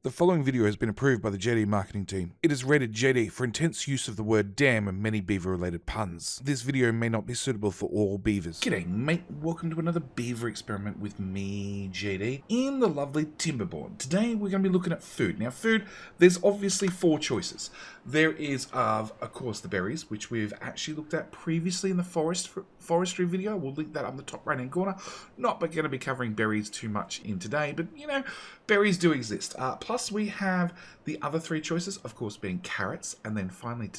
The following video has been approved by the JD marketing team. It is rated JD for intense use of the word damn and many beaver related puns. This video may not be suitable for all beavers. G'day mate, welcome to another beaver experiment with me, JD, in the lovely TimberBorn. Today we're going to be looking at food. Now food, there's obviously four choices. There is of course the berries, which we've actually looked at previously in the forestry video. We'll link that up in the top right hand corner. Not going to be covering berries too much in today, but you know, berries do exist. Plus we have the other three choices, of course, being carrots, and then finally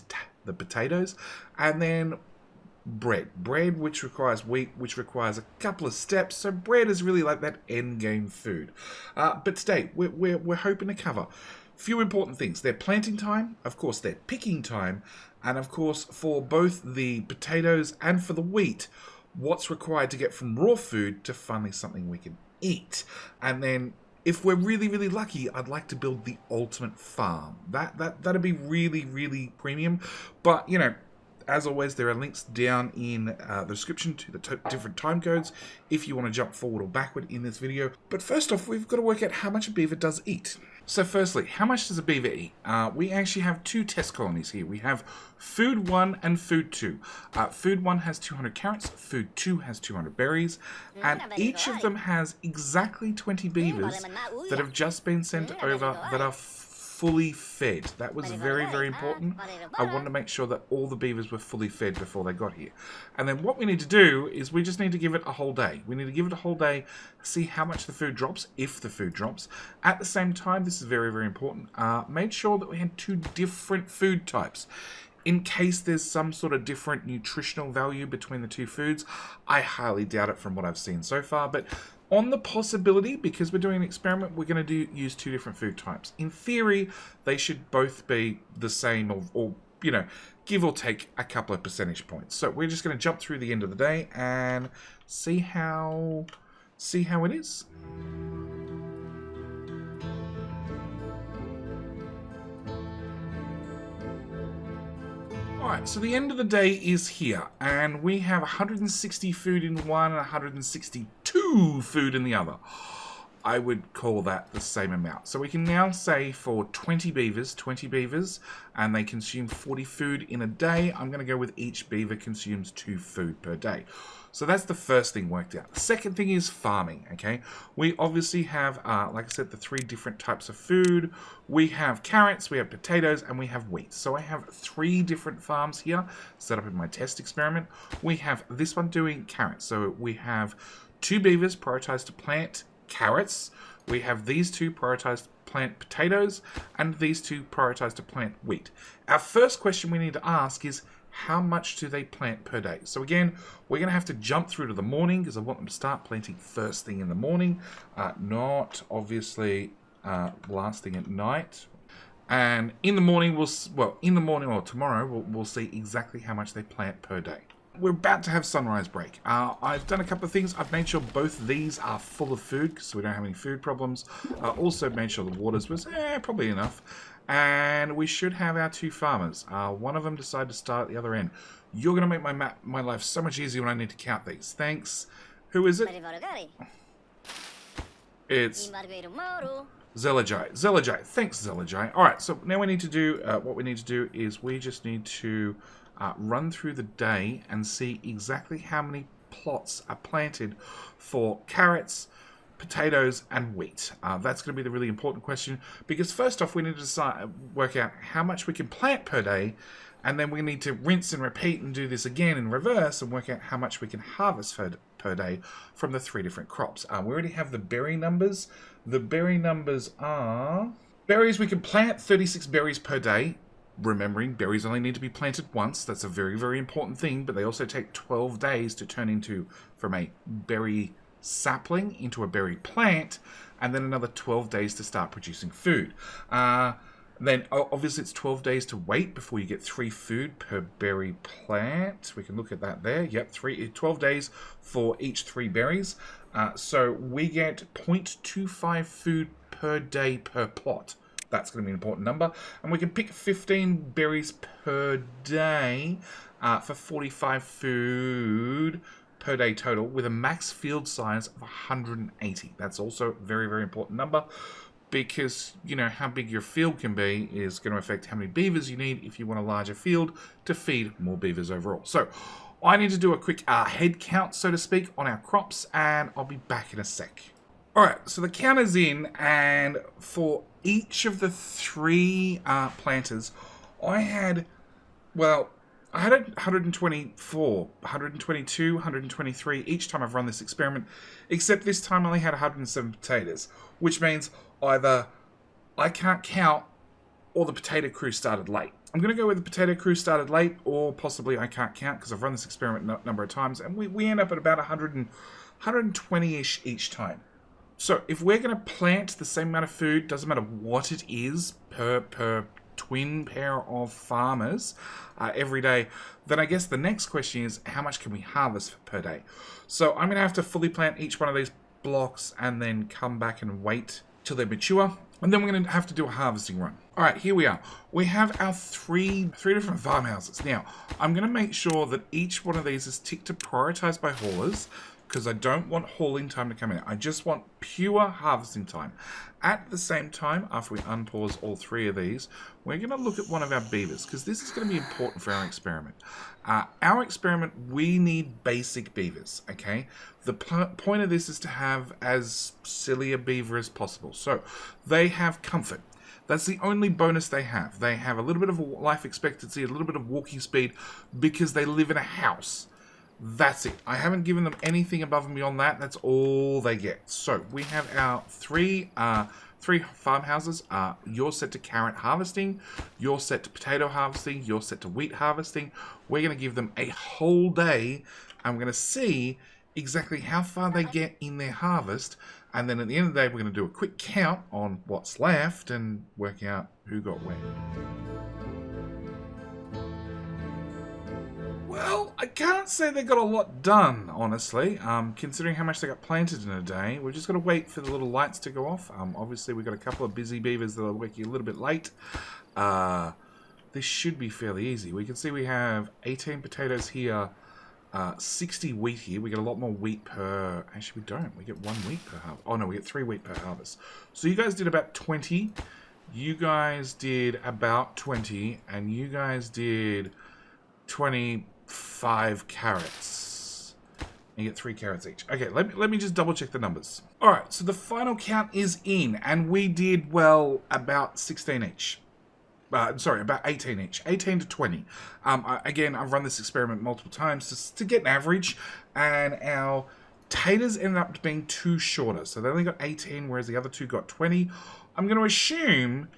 the potatoes, and then bread, which requires wheat, which requires a couple of steps. So bread is really like that end game food. But today we're hoping to cover a few important things. Their planting time, of course, their picking time, and of course for both the potatoes and for the wheat, what's required to get from raw food to finally something we can eat. And then if we're really, really lucky, I'd like to build the ultimate farm. That'd be really, really premium. But, you know, as always, there are links down in the description to the different time codes if you want to jump forward or backward in this video. But first off, we've got to work out how much a beaver does eat. So firstly, how much does a beaver eat? We actually have two test colonies here. We have food 1 and food 2. Food 1 has 200 carrots, food 2 has 200 berries, and each of them has exactly 20 beavers that have just been sent over that are fully fed. That was very, very important. I wanted to make sure that all the beavers were fully fed before they got here. And then what we need to do is we just need to give it a whole day. We need to give it a whole day, see how much the food drops, if the food drops. At the same time, this is very, very important, made sure that we had two different food types. In case there's some sort of different nutritional value between the two foods. I highly doubt it from what I've seen so far, but on the possibility, because we're doing an experiment, we're going to use two different food types. In theory, they should both be the same or you know, give or take a couple of percentage points. So we're just going to jump through the end of the day and see how it is. Alright, so the end of the day is here, and we have 160 food in one and 162 food in the other. I would call that the same amount. So we can now say for 20 beavers, and they consume 40 food in a day, I'm going to go with each beaver consumes 2 food per day. So that's the first thing worked out. The second thing is farming, okay? We obviously have, like I said, the 3 different types of food. We have carrots, we have potatoes, and we have wheat. So I have 3 different farms here set up in my test experiment. We have this one doing carrots. So we have 2 beavers prioritized to plant carrots. We have these 2 prioritized to plant potatoes, and these 2 prioritized to plant wheat. Our first question we need to ask is, how much do they plant per day? So again, we're going to have to jump through to the morning because I want them to start planting first thing in the morning, not obviously last thing at night. And in the morning, or tomorrow, we'll see exactly how much they plant per day. We're about to have sunrise break. I've done a couple of things. I've made sure both of these are full of food so we don't have any food problems. Also made sure the waters was probably enough. And we should have our 2 farmers. One of them decided to start at the other end. You're going to make my life so much easier when I need to count these. Thanks. Who is it? It's Zelajai. Zelajai. Thanks, Zelajai. Alright, so now we need to do, what we need to do is we just need to run through the day and see exactly how many plots are planted for carrots, potatoes, and wheat. That's going to be the really important question, because first off we need to work out how much we can plant per day, and then we need to rinse and repeat and do this again in reverse and work out how much we can harvest per day from the 3 different crops. We already have the berry numbers. The berry numbers are... Berries, we can plant 36 berries per day. Remembering, berries only need to be planted once. That's a very, very important thing, but they also take 12 days to turn from a berry sapling into a berry plant, and then another 12 days to start producing food. Then obviously it's 12 days to wait before you get 3 food per berry plant. We can look at that there. Yep, 12 days for each 3 berries. So we get 0.25 food per day per plot. That's going to be an important number. And we can pick 15 berries per day for 45 food per day total with a max field size of 180. That's also a very, very important number. because, you know, how big your field can be is going to affect how many beavers you need if you want a larger field to feed more beavers overall. So I need to do a quick head count, so to speak, on our crops, and I'll be back in a sec. Alright, so the count is in, and for each of the 3 planters, I had 124, 122, 123 each time I've run this experiment, except this time I only had 107 potatoes, which means either I can't count or the potato crew started late. I'm going to go with the potato crew started late, or possibly I can't count because I've run this experiment a number of times, and we end up at about 120-ish each time. So if we're going to plant the same amount of food, doesn't matter what it is, per twin pair of farmers every day, then I guess the next question is, how much can we harvest per day? So I'm going to have to fully plant each one of these blocks and then come back and wait till they mature, and then we're going to have to do a harvesting run. Alright, here we are. We have our three different farmhouses. Now, I'm going to make sure that each one of these is ticked to prioritize by haulers, because I don't want hauling time to come in. I just want pure harvesting time. At the same time, after we unpause all 3 of these, we're going to look at one of our beavers, because this is going to be important for our experiment. Our experiment, we need basic beavers, okay? The point of this is to have as silly a beaver as possible. So, they have comfort. That's the only bonus they have. They have a little bit of life expectancy, a little bit of walking speed, because they live in a house. That's it. I haven't given them anything above and beyond that. That's all they get. So we have our three farmhouses. You're set to carrot harvesting. You're set to potato harvesting. You're set to wheat harvesting. We're going to give them a whole day. I'm going to see exactly how far they get in their harvest. And then at the end of the day, we're going to do a quick count on what's left and work out who got when. Well, I can't say they got a lot done, honestly, considering how much they got planted in a day. We're just going to wait for the little lights to go off. Obviously, we've got a couple of busy beavers that are working a little bit late. This should be fairly easy. We can see we have 18 potatoes here, 60 wheat here. We get a lot more wheat per... Actually, we don't. We get 1 wheat per harvest. Oh, no, we get 3 wheat per harvest. So you guys did about 20. You guys did about 20. And you guys did 25 carrots. You get 3 carrots each. Okay, let me just double check the numbers. Alright, so the final count is in. And we did, well, about 16 each. Sorry, about 18 each. 18 to 20. Again, I've run this experiment multiple times just to get an average, and our taters ended up being 2 shorter. So they only got 18, whereas the other 2 got 20. I'm going to assume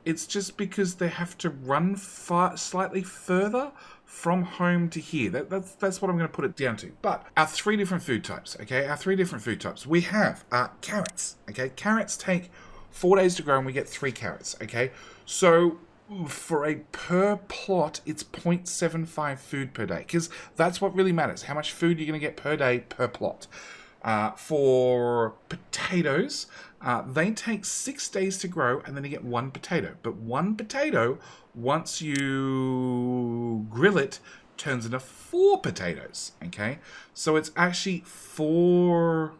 it's just because they have to run slightly further from home to here. That's what I'm going to put it down to. But our 3 different food types, okay? Our 3 different food types. We have carrots, okay? Carrots take 4 days to grow, and we get 3 carrots, okay? So for a per plot, it's 0.75 food per day, because that's what really matters. How much food you're going to get per day per plot. For potatoes, they take 6 days to grow, and then you get 1 potato. But 1 potato, once you grill it, turns into 4 potatoes. Okay, so it's actually 4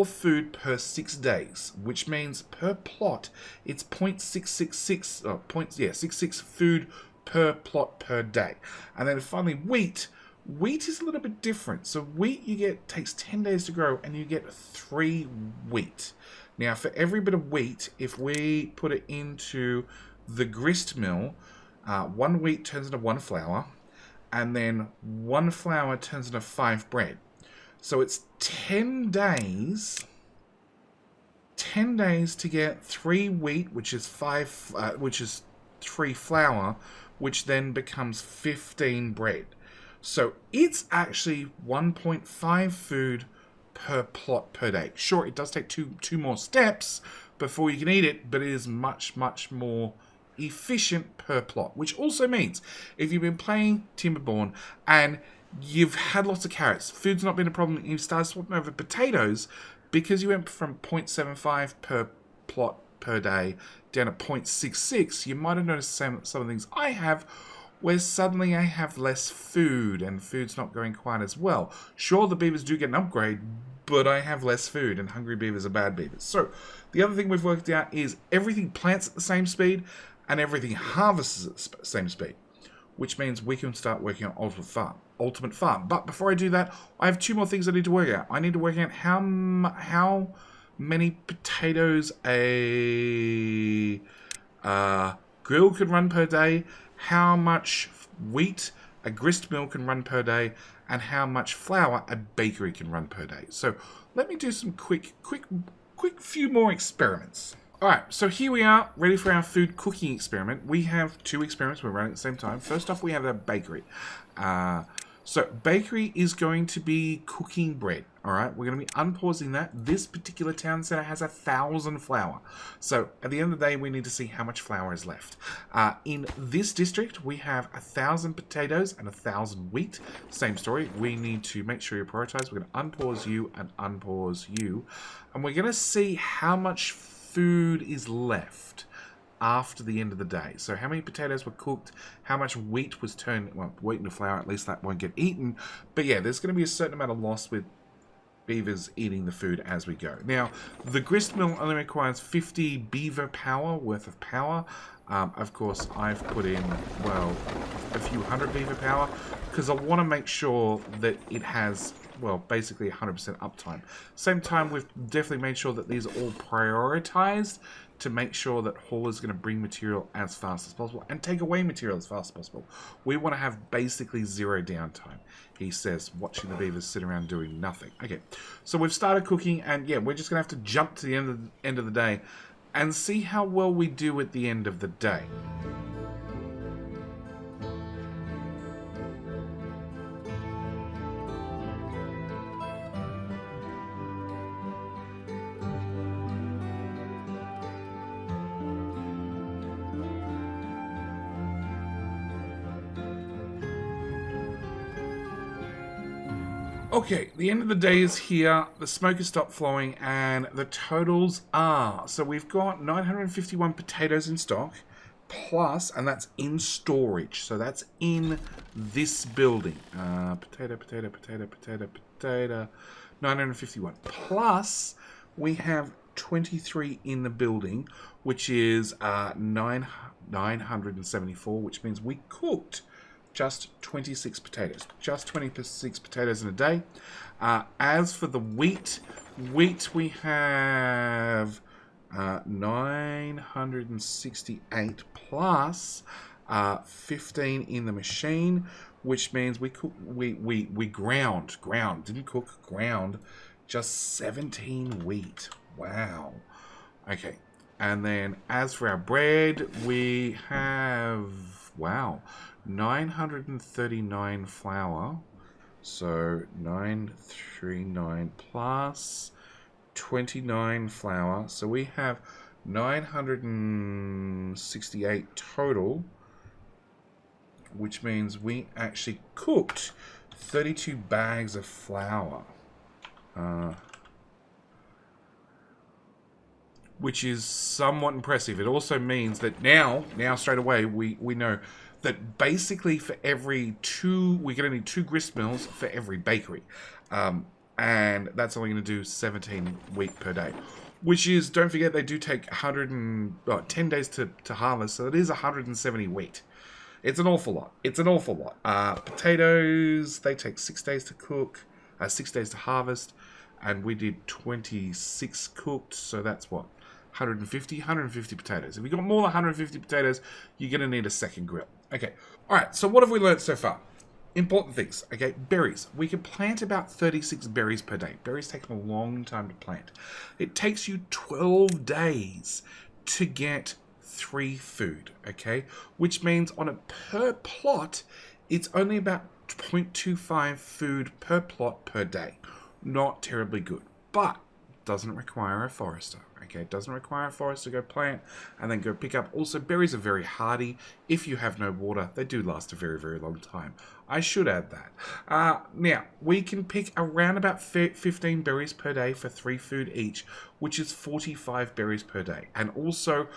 food per 6 days, which means per plot it's 0.666 66 food per plot per day. And then finally wheat is a little bit different. So wheat takes 10 days to grow, and you get 3 wheat. Now for every bit of wheat, if we put it into the gristmill, 1 wheat turns into 1 flour, and then 1 flour turns into 5 bread. So it's 10 days to get 3 wheat, which is 3 flour, which then becomes 15 bread. So it's actually 1.5 food per plot per day. Sure, it does take two more steps before you can eat it, but it is much, much more efficient per plot. Which also means if you've been playing TimberBorn and you've had lots of carrots, food's not been a problem, you start swapping over potatoes, because you went from 0.75 per plot per day down to 0.66, you might have noticed some of the things I have, where suddenly I have less food, and food's not going quite as well. Sure, the beavers do get an upgrade, but I have less food, and hungry beavers are bad beavers. So the other thing we've worked out is everything plants at the same speed, and everything harvests at the same speed, which means we can start working on Ultimate Farm. But before I do that, I have 2 more things I need to work out. I need to work out how many potatoes a grill can run per day, how much wheat a gristmill can run per day, and how much flour a bakery can run per day. So let me do some quick few more experiments. Alright, so here we are, ready for our food cooking experiment. We have 2 experiments we're running at the same time. First off, we have a bakery. So bakery is going to be cooking bread. Alright, we're going to be unpausing that. This particular town center has 1,000 flour. So at the end of the day, we need to see how much flour is left. In this district, we have 1,000 potatoes and 1,000 wheat. Same story. We need to make sure you prioritize. We're going to unpause you and unpause you. And we're going to see how much food is left after the end of the day. So how many potatoes were cooked, how much wheat was turned, well, wheat into flour, at least that won't get eaten. But yeah, there's going to be a certain amount of loss with beavers eating the food as we go. Now, the gristmill only requires 50 beaver power worth of power. Of course, I've put in, well, a few hundred beaver power because I want to make sure that it has, well, basically 100% uptime. Same time, we've definitely made sure that these are all prioritized to make sure that haulers are going to bring material as fast as possible and take away material as fast as possible. We want to have basically 0 downtime, he says, watching the beavers sit around doing nothing. Okay, so we've started cooking, and yeah, we're just going to have to jump to the end of the day and see how well we do at the end of the day. Okay, the end of the day is here, the smoke has stopped flowing, and the totals are, so we've got 951 potatoes in stock, plus, and that's in storage, so that's in this building, potato, 951, plus we have 23 in the building, which is 974, which means we cooked just 26 potatoes. Just 26 potatoes in a day. As for the wheat we have 968 plus 15 in the machine, which means we ground just 17 wheat. Wow. Okay. And then as for our bread, we have, wow, 939 flour, so 939 plus 29 flour, so we have 968 total, which means we actually cooked 32 bags of flour, which is somewhat impressive. It also means that now straight away we know that basically for every 2, we're going to need 2 grist mills for every bakery. And that's only going to do 17 wheat per day. Which is, don't forget, they do take 10 days to harvest, so it is 170 wheat. It's an awful lot. It's an awful lot. Potatoes, they take 6 days to cook, 6 days to harvest, and we did 26 cooked, so that's what? 150 potatoes. If you got more than 150 potatoes, you're going to need a second grill. Okay. All right. So what have we learned so far? Important things. Okay. Berries. We can plant about 36 berries per day. Berries take a long time to plant. It takes you 12 days to get 3 food. Okay. Which means on a per plot, it's only about 0.25 food per plot per day. Not terribly good, but doesn't require a forester. Okay, it doesn't require a forest to go plant and then go pick up. Also, berries are very hardy. If you have no water, they do last a very, very long time. I should add that. Now, we can pick around about 15 berries per day for 3 food each, which is 45 berries per day. And also,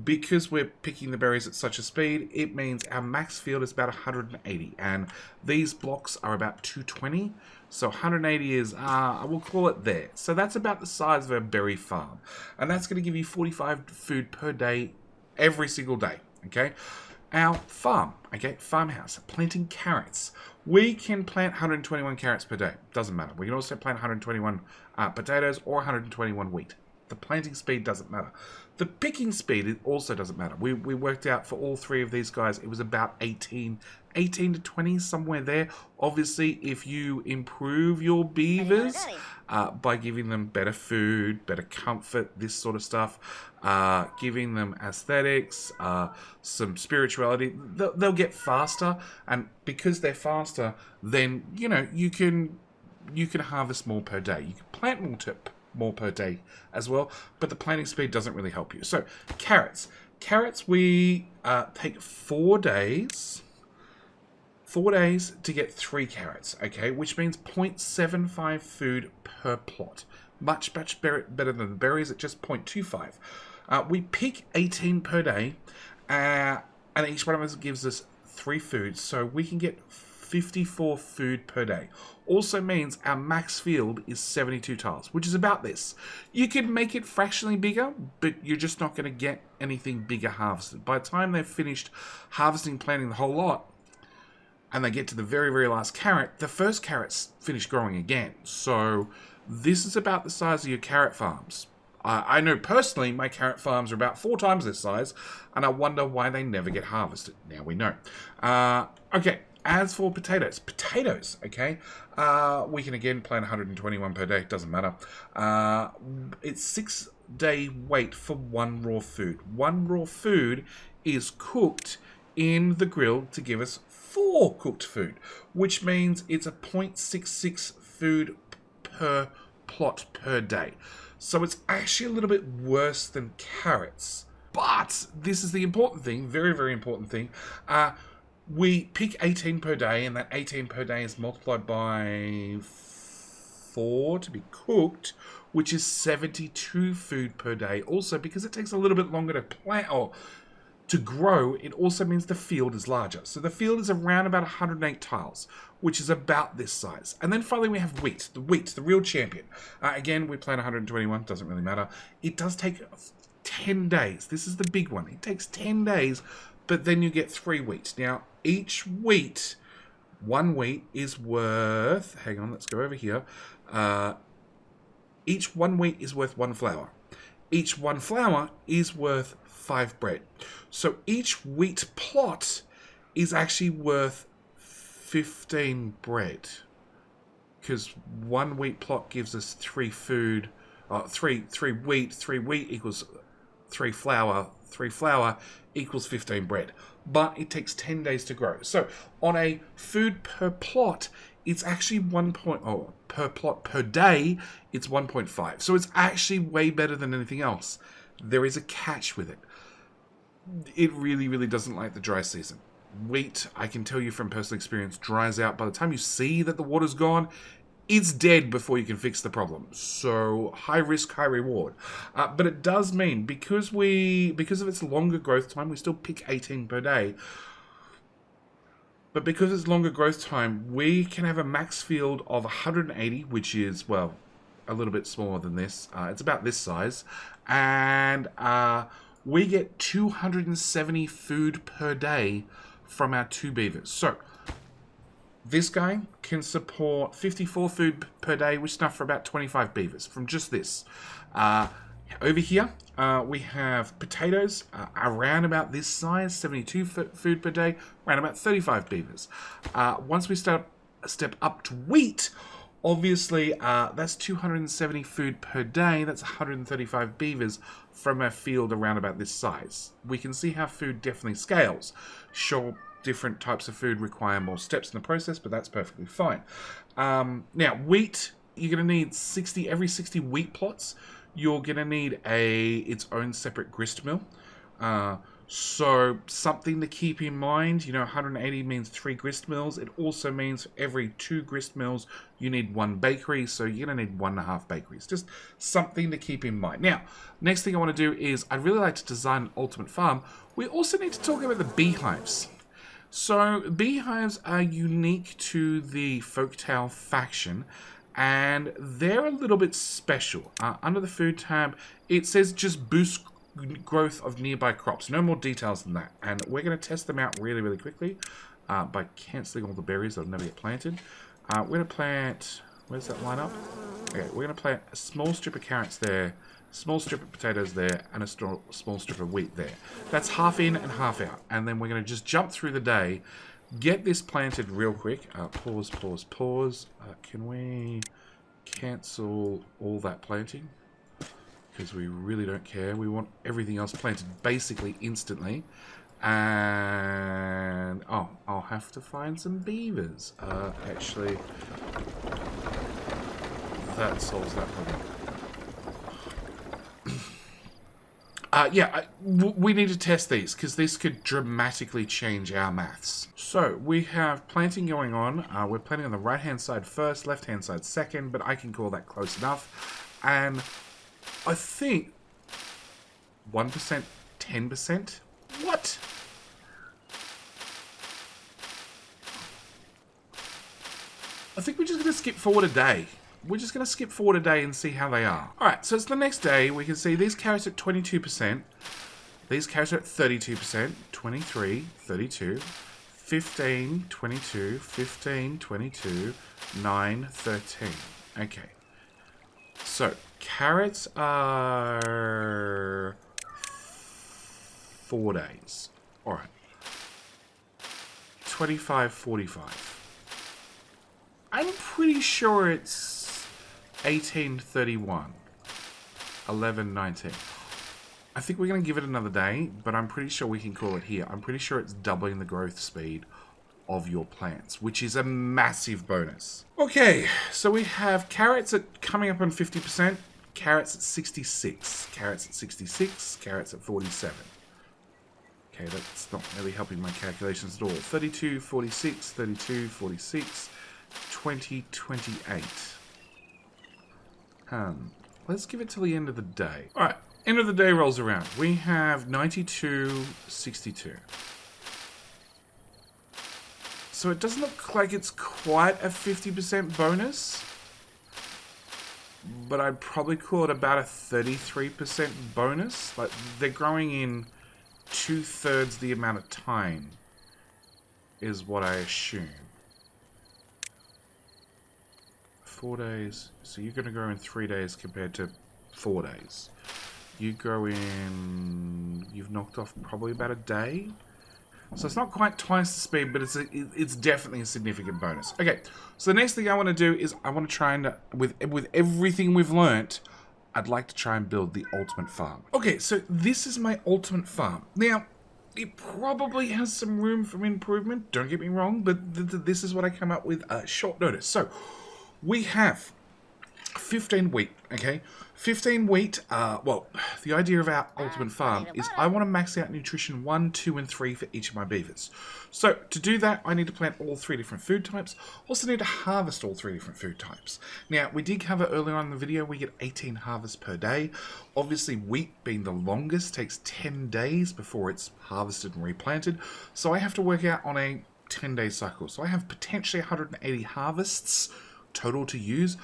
because we're picking the berries at such a speed, it means our max field is about 180. And these blocks are about 220. So 180 is, we'll call it there. So that's about the size of a berry farm. And that's going to give you 45 food per day every single day, okay? Our farm, okay, farmhouse, planting carrots. We can plant 121 carrots per day. Doesn't matter. We can also plant 121 potatoes or 121 wheat. The planting speed doesn't matter. The picking speed, it also doesn't matter. We worked out for all 3 of these guys, it was about 18 to 20, somewhere there. Obviously, if you improve your beavers by giving them better food, better comfort, this sort of stuff, giving them aesthetics, some spirituality, they'll get faster. And because they're faster, then, you know, you can harvest more per day. You can plant more per day as well, but the planting speed doesn't really help you. So, carrots. Carrots, we take 4 days. 4 days to get 3 carrots, okay? Which means 0.75 food per plot. Much better than the berries at just 0.25. We pick 18 per day, and each one of us gives us 3 foods, so we can get 54 food per day. Also means our max field is 72 tiles, which is about this. You can make it fractionally bigger, but you're just not going to get anything bigger harvested. By the time they've finished harvesting, planting the whole lot, and they get to the very, very last carrot, the first carrots finish growing again. So this is about the size of your carrot farms. I know personally my carrot farms are about 4 times this size, and I wonder why they never get harvested. Now we know. Okay, as for potatoes, okay, we can again plant 121 per day, doesn't matter. It's 6-day wait for 1 raw food. 1 raw food is cooked in the grill to give us 4 cooked food, which means it's a 0.66 food per plot per day. So it's actually a little bit worse than carrots. But this is the important thing, very, very important thing. We pick 18 per day, and that 18 per day is multiplied by 4 to be cooked, which is 72 food per day. Also, because it takes a little bit longer to plant or to grow, it also means the field is larger. So the field is around about 108 tiles, which is about this size. And then finally we have wheat, the real champion. Again, we plant 121, doesn't really matter. It does take 10 days. This is the big one. It takes 10 days, but then you get 3 wheat. Now, each wheat, 1 wheat is worth, hang on, let's go over here. Each 1 wheat is worth 1 flour. Each 1 flour is worth 5 bread. So each wheat plot is actually worth 15 bread, because 1 wheat plot gives us 3 food. 3 wheat equals 3 flour. 3 flour equals 15 bread. But it takes 10 days to grow. So on a food per plot, it's actually per plot per day, it's 1.5. So it's actually way better than anything else. There is a catch with it. It really, really doesn't like the dry season. Wheat, I can tell you from personal experience, dries out. By the time you see that the water's gone, it's dead before you can fix the problem. So high risk, high reward. But it does mean, because of its longer growth time, we still pick 18 per day. But because it's longer growth time, we can have a max field of 180, which is, well, a little bit smaller than this. It's about this size. And we get 270 food per day from our 2 beavers. So this guy can support 54 food per day, which is enough for about 25 beavers from just this. Over here, we have potatoes around about this size, 72 food per day, around about 35 beavers. Once we step up to wheat, obviously that's 270 food per day. That's 135 beavers from a field around about this size. We can see how food definitely scales. Sure, different types of food require more steps in the process, but that's perfectly fine. Now, wheat, you're going to need every 60 wheat plots, you're going to need its own separate gristmill. So something to keep in mind, you know, 180 means 3 grist mills. It also means for every 2 grist mills, you need 1 bakery. So you're going to need 1.5 bakeries. Just something to keep in mind. Now, next thing I want to do is I'd really like to design an ultimate farm. We also need to talk about the beehives. So beehives are unique to the Folktail faction, and they're a little bit special. Under the food tab, it says just boost growth of nearby crops. No more details than that. And we're going to test them out really, really quickly by cancelling all the berries that'll never get planted. We're going to plant... Where's that line up? Okay, we're going to plant a small strip of carrots there, small strip of potatoes there, and a small strip of wheat there. That's half in and half out. And then we're going to just jump through the day, get this planted real quick. Pause. Can we cancel all that planting? Because we really don't care. We want everything else planted basically instantly. And... oh, I'll have to find some beavers. Actually, that solves that problem. We need to test these because this could dramatically change our maths. So we have planting going on. We're planting on the right hand side first, left hand side second, but I can call that close enough. And I think 1%, 10%. What? I think we're just going to skip forward a day. We're just going to skip forward a day and see how they are. Alright, so it's the next day. We can see these carrots at 22%. These carrots are at 32%. 23, 32, 15, 22, 15, 22, 9, 13. Okay. So, carrots are 4 days. Alright. 25, 45. I'm pretty sure it's 1831, 1119. I think we're going to give it another day, but I'm pretty sure we can call it here. I'm pretty sure it's doubling the growth speed of your plants, which is a massive bonus. Okay, so we have carrots coming up on 50%, carrots at 66, carrots at 66, carrots at 47. Okay, that's not really helping my calculations at all. 32, 46, 32, 46, 20, 28. Let's give it till the end of the day. Alright, end of the day rolls around. We have 92, 62. So it doesn't look like it's quite a 50% bonus, but I'd probably call it about a 33% bonus. Like, they're growing in 2/3 the amount of time, is what I assume. 4 days. So you're going to grow in 3 days compared to 4 days. You grow in... You've knocked off probably about a day. So it's not quite twice the speed, but it's definitely a significant bonus. Okay, so the next thing I want to do is I want to try and, with everything we've learnt, I'd like to try and build the ultimate farm. Okay, so this is my ultimate farm. Now, it probably has some room for improvement, don't get me wrong, but this is what I come up with short notice. So, we have 15 wheat, okay? 15 wheat, well, the idea of our ultimate farm is I want to max out nutrition 1, 2, and 3 for each of my beavers. So, to do that, I need to plant all 3 different food types. Also need to harvest all 3 different food types. Now, we did cover earlier on in the video, we get 18 harvests per day. Obviously, wheat being the longest takes 10 days before it's harvested and replanted. So I have to work out on a 10-day cycle. So I have potentially 180 harvests total to use.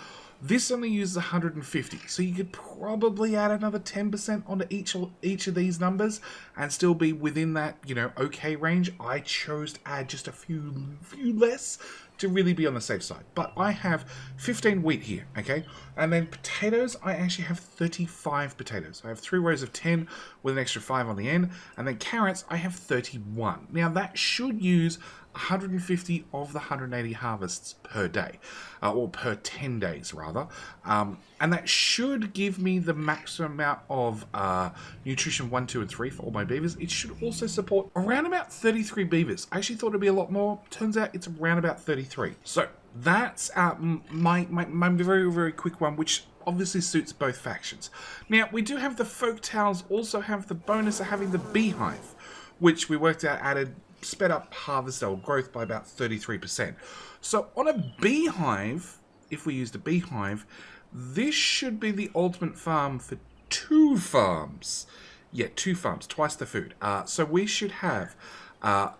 This only uses 150, so you could probably add another 10% onto each of these numbers and still be within that, you know, okay range. I chose to add just a few less to really be on the safe side. But I have 15 wheat here, okay? And then potatoes, I actually have 35 potatoes. I have 3 rows of 10 with an extra 5 on the end. And then carrots, I have 31. Now that should use 150 of the 180 harvests per day, or per 10 days rather, and that should give me the maximum amount of nutrition 1, 2, and 3 for all my beavers. It should also support around about 33 beavers. I actually thought it'd be a lot more. Turns out it's around about 33. So that's my very, very quick one, which obviously suits both factions. Now, we do have the Folktails also have the bonus of having the beehive, which we worked out added sped up harvest or growth by about 33%. So on a beehive, if we used a beehive, this should be the ultimate farm for 2 farms. Yeah, 2 farms, twice the food. So we should have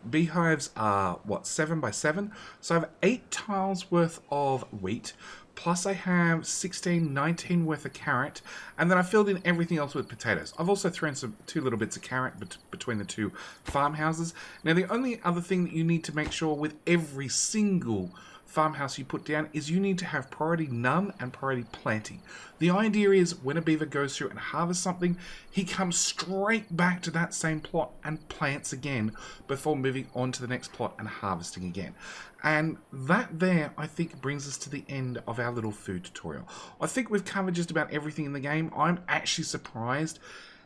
beehives are, what, 7 by 7? So I have 8 tiles worth of wheat, plus I have 16, 19 worth of carrot, and then I filled in everything else with potatoes. I've also thrown 2 little bits of carrot between the 2 farmhouses. Now, the only other thing that you need to make sure with every single farmhouse you put down is you need to have priority none and priority planting. The idea is when a beaver goes through and harvests something, he comes straight back to that same plot and plants again before moving on to the next plot and harvesting again. And that there, I think, brings us to the end of our little food tutorial. I think we've covered just about everything in the game. I'm actually surprised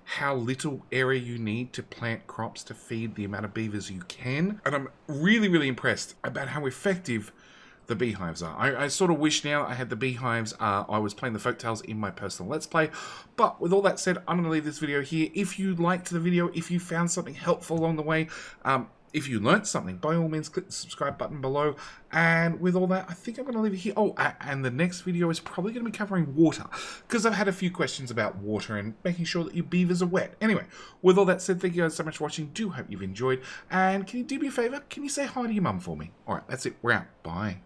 how little area you need to plant crops to feed the amount of beavers you can. And I'm really, really impressed about how effective the beehives are. I sort of wish now I had the beehives. I was playing the Folktales in my personal Let's Play. But with all that said, I'm going to leave this video here. If you liked the video, if you found something helpful along the way, if you learnt something, by all means, click the subscribe button below. And with all that, I think I'm going to leave it here. Oh, and the next video is probably going to be covering water, because I've had a few questions about water and making sure that your beavers are wet. Anyway, with all that said, thank you guys so much for watching. Do hope you've enjoyed. And can you do me a favour? Can you say hi to your mum for me? Alright, that's it. We're out. Bye.